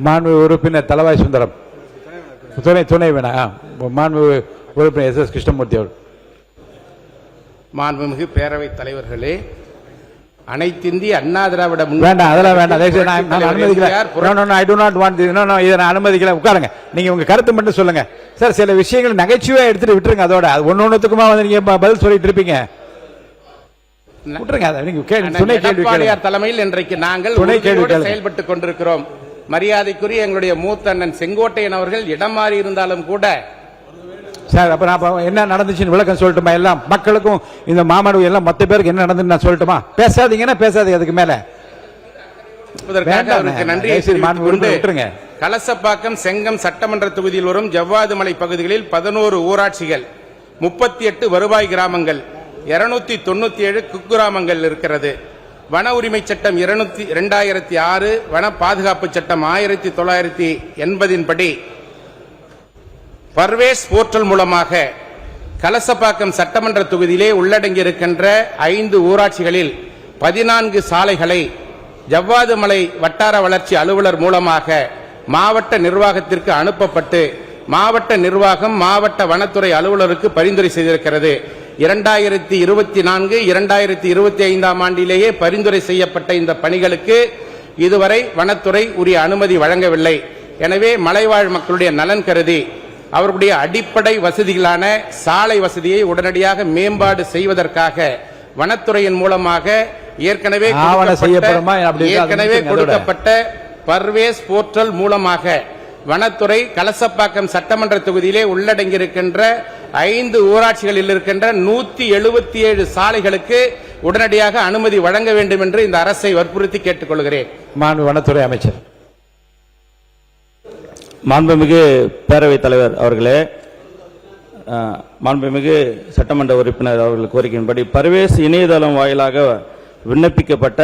மாண்பு உறுப்பினர் தளவாய் சுந்தரம். துணை வேணாம். மாண்பு உறுப்பினர் எஸ். கிருஷ்ணமூர்த்தி அவர். மாண்புமிகு பேரவைத் தலைவர்களே, அனைத்திந்திய அண்ணா திராவிட வேண்டாம், அதெல்லாம் வேண்டாம். நான் அனுமதிக்கல. உட்காருங்க. நீங்க உங்க கருத்து மட்டும் சொல்லுங்க சார். சில விஷயங்கள் நகைச்சுவையா எடுத்துட்டு விட்டுருங்க. அதோட அது ஒன்னொன்னுக்குமா வந்து நீங்க பதில் சொல்லிட்டு இருப்பீங்க. தலைமையில் இன்றைக்கு நாங்கள் செயல்பட்டுக் கொண்டிருக்கிறோம். மரியாதைக்குரிய எங்களுடைய மூத்த அண்ணன் செங்கோட்டையன் அவர்கள் இடம் மாறி இருந்தாலும் கூட சார், அப்ப நான் என்ன நடந்துச்சுன்னு விளக்கம் சொல்லட்டுமா? எல்லாம் மக்களுக்கும் இந்த மாமனு எல்லாம் மொத்த பேருக்கு என்ன நடந்துன்னு நான் சொல்லட்டுமா? பேசாதீங்கன்னா பேசாதீங்க. அதுக்கு மேல நன்றி. கலசப்பாக்கம் செங்கம் சட்டமன்ற தொகுதியில் வரும் ஜவ்வாது மலை பகுதிகளில் 11 ஊராட்சிகள், 38 வருவாய் கிராமங்கள், 297 குக்கிராமங்கள் இருக்கிறது. வன உரிமை சட்டம் 2006, வன பாதுகாப்பு சட்டம் 1980 படி பர்வேஸ் போர்ட்டல் மூலமாக கலசப்பாக்கம் சட்டமன்ற தொகுதியிலே உள்ளடங்கியிருக்கின்ற 5 ஊராட்சிகளில் 14 சாலைகளை ஜவ்வாது மலை வட்டார வளர்ச்சி அலுவலர் மூலமாக மாவட்ட நிர்வாகத்திற்கு அனுப்பப்பட்டு மாவட்ட நிர்வாகம் மாவட்ட வனத்துறை அலுவலருக்கு பரிந்துரை செய்திருக்கிறது. 2024, 2025 ஆண்டிலேயே பரிந்துரை செய்யப்பட்ட இந்த பணிகளுக்கு இதுவரை வனத்துறை உரிய அனுமதி வழங்கவில்லை. எனவே மலைவாழ் மக்களுடைய நலன் கருதி அவர்களுடைய அடிப்படை வசதிகளான சாலை வசதியை உடனடியாக மேம்பாடு செய்வதற்காக வனத்துறையின் மூலமாக ஏற்கனவே கொடுக்கப்பட்ட பர்வேஸ் போர்ட்டல் மூலமாக வனத்துறை கலசப்பாக்கம் சட்டமன்ற தொகுதியிலே உள்ளடங்கியிருக்கின்ற 5 ஊராட்சிகளில் இருக்கின்ற 177 சாலைகளுக்கு உடனடியாக அனுமதி வழங்க வேண்டும் என்று இந்த அரசை வற்புறுத்தி கேட்டுக் கொள்கிறேன். மாண்பு வனத்துறை அமைச்சர். மாண்புமிகு பேரவைத் தலைவர் அவர்களே, மாண்புமிகு சட்டமன்ற உறுப்பினர் அவர்கள் கோரிக்கையின்படி பர்வேஸ் இணையதளம் வாயிலாக விண்ணப்பிக்கப்பட்ட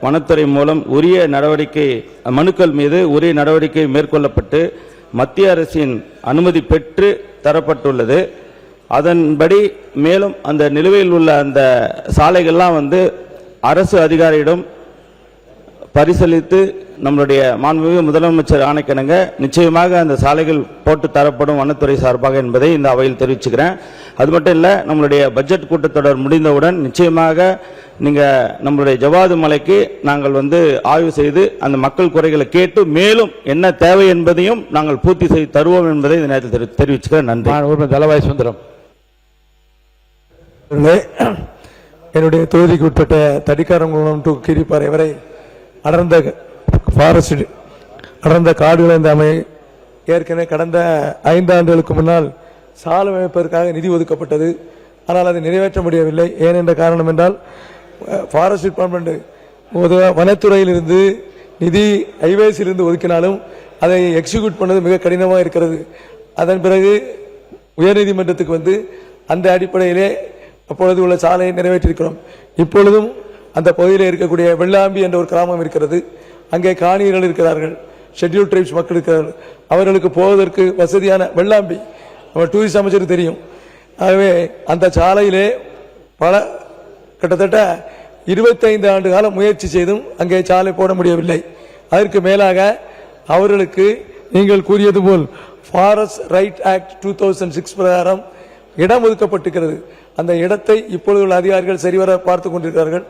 வனத்துறை மூலம் உரிய நடவடிக்கை மனுக்கள் மீது உரிய நடவடிக்கை மேற்கொள்ளப்பட்டு மத்திய அரசின் அனுமதி பெற்று தரப்பட்டுள்ளது. அதன்படி மேலும் அந்த நிலுவையில் உள்ள அந்த சாலைகள்லாம் வந்து அரசு அதிகாரியிடம் பரிசீலித்து நம்மளுடைய மாண்புமிகு முதலமைச்சர் ஆணைக்கிணங்க நிச்சயமாக அந்த சாலைகள் போட்டு தரப்படும் வனத்துறை சார்பாக என்பதை இந்த அவையில் தெரிவிச்சுக்கிறேன். அது மட்டும் இல்லை, நம்மளுடைய பட்ஜெட் கூட்டத்தொடர் முடிந்தவுடன் நிச்சயமாக நீங்கள் நம்மளுடைய ஜவ்வாது மலைக்கு நாங்கள் வந்து ஆய்வு செய்து அந்த மக்கள் குறைகளை கேட்டு மேலும் என்ன தேவை என்பதையும் நாங்கள் பூர்த்தி செய்து தருவோம் என்பதை இந்த நேரத்தில் தெரிவிச்சுக்கிறேன். நன்றி. தளவாய் சுந்தரம். என்னுடைய தொகுதிக்கு உட்பட்ட தடிக்காரங்குளம் டு கீரிப்பாறை வரை அடர்ந்த ஃபாரஸ்ட் அடர்ந்த காடுகள் இந்த ஏற்கனவே கடந்த 5 ஆண்டுகளுக்கு முன்னால் சாலை அமைப்பதற்காக நிதி ஒதுக்கப்பட்டது. ஆனால் அதை நிறைவேற்ற முடியவில்லை. ஏனென்ற காரணம் என்றால் ஃபாரஸ்ட் டிபார்ட்மெண்ட் வனத்துறையிலிருந்து நிதி ஹைவேஸிலிருந்து ஒதுக்கினாலும் அதை எக்ஸிக்யூட் பண்ணது மிக கடினமாக இருக்கிறது. அதன் பிறகு உயர்நீதிமன்றத்துக்கு வந்து அந்த அடிப்படையிலே அப்பொழுது உள்ள சாலையை நிறைவேற்றியிருக்கிறோம். இப்பொழுதும் அந்த பகுதியில் இருக்கக்கூடிய வெள்ளாம்பி என்ற ஒரு கிராமம் இருக்கிறது. அங்கே காணியர்கள் இருக்கிறார்கள், ஷெட்யூல் ட்ரைப்ஸ் மக்கள் இருக்கிறார்கள். அவர்களுக்கு போவதற்கு வசதியான வெள்ளாம்பி நம்ம டூரிஸ்ட் அமைச்சருக்கு தெரியும். ஆகவே அந்த சாலையிலே கிட்டத்தட்ட 25 ஆண்டு காலம் முயற்சி செய்தும் அங்கே சாலை போட முடியவில்லை. அதற்கு மேலாக அவர்களுக்கு நீங்கள் கூறியது போல் ஃபாரஸ்ட் ரைட் ஆக்ட் 2006 பிரகாரம் இடம் ஒதுக்கப்பட்டிருக்கிறது. அந்த இடத்தை இப்பொழுது உள்ள அதிகாரிகள் சரிவர பார்த்து கொண்டிருக்கிறார்கள்.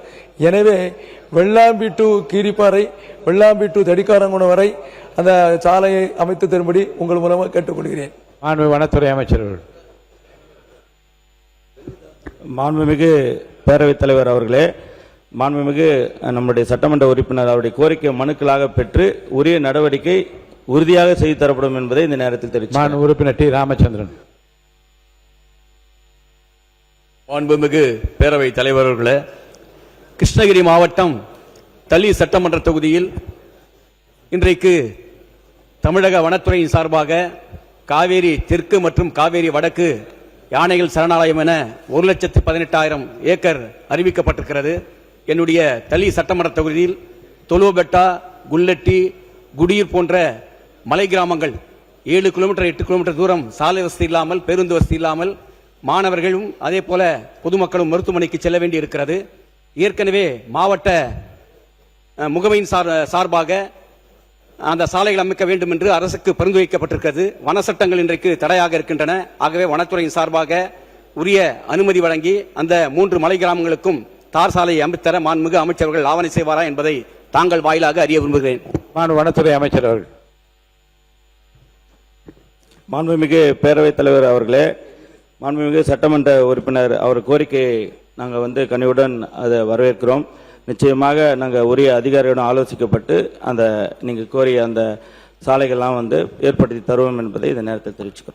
எனவே வெள்ளாம்பி டு கீரிப்பாறை, வெள்ளாம்பி டு தடிக்காரங்குணம் வரை அந்த சாலையை அமைத்து தரும்படி உங்கள் மூலமாக கேட்டுக்கொள்கிறேன். வனத்துறை அமைச்சர். மாண்புமிகு பேரவைத் தலைவர் அவர்களே, மாண்புமிகு நம்முடைய சட்டமன்ற உறுப்பினர் அவருடைய கோரிக்கை மனுக்களாக பெற்று உரிய நடவடிக்கை உறுதியாக செய்து தரப்படும் என்பதை இந்த நேரத்தில் தெரிவித்தார். உறுப்பினர் டி. ராமச்சந்திரன். மாண்புமிகு பேரவைத் தலைவர்களே, கிருஷ்ணகிரி மாவட்டம் தளி சட்டமன்ற தொகுதியில் இன்றைக்கு தமிழக வனத்துறையின் சார்பாக காவேரி தெற்கு மற்றும் காவேரி வடக்கு யானைகள் சரணாலயம் என 1,18,000 ஏக்கர் அறிவிக்கப்பட்டிருக்கிறது. என்னுடைய தளி சட்டமன்ற தொகுதியில் தொலுவபெட்டா, குல்லட்டி, குடியூர் போன்ற மலை கிராமங்கள் 7 கிலோமீட்டர் 8 கிலோமீட்டர் தூரம் சாலை வசதி இல்லாமல், பேருந்து வசதி இல்லாமல் மாணவர்களும் அதே போல பொதுமக்களும் மருத்துவமனைக்கு செல்ல வேண்டி இருக்கிறது. ஏற்கனவே மாவட்ட முகமையின் சார்பாக அந்த சாலைகள் அமைக்க வேண்டும் என்று அரசுக்கு பரிந்துரைக்கப்பட்டிருக்கிறது. வன சட்டங்கள் இன்றைக்கு தடையாக இருக்கின்றன. ஆகவே வனத்துறையின் சார்பாக உரிய அனுமதி வழங்கி அந்த 3 மலை கிராமங்களுக்கும் தார் சாலையை அமைத்தர மாண்புமிகு அமைச்சர்கள் ஆவணை செய்வாரா என்பதை தாங்கள் வாயிலாக அறிய விரும்புகிறேன். வனத்துறை அமைச்சர் அவர்கள். மாண்புமிகு பேரவைத் தலைவர் அவர்களே, மாண்புமிகு சட்டமன்ற உறுப்பினர் அவர் கோரிக்கையை நாங்கள் கனிவுடன் அதை வரவேற்கிறோம். நிச்சயமாக நாங்கள் உரிய அதிகாரியுடன் ஆலோசிக்கப்பட்டு அந்த நீங்கள் கோரிய அந்த சாலைகள்லாம் ஏற்படுத்தி தருவோம் என்பதை இந்த நேரத்தில் தெரிவிச்சுக்கிறோம்.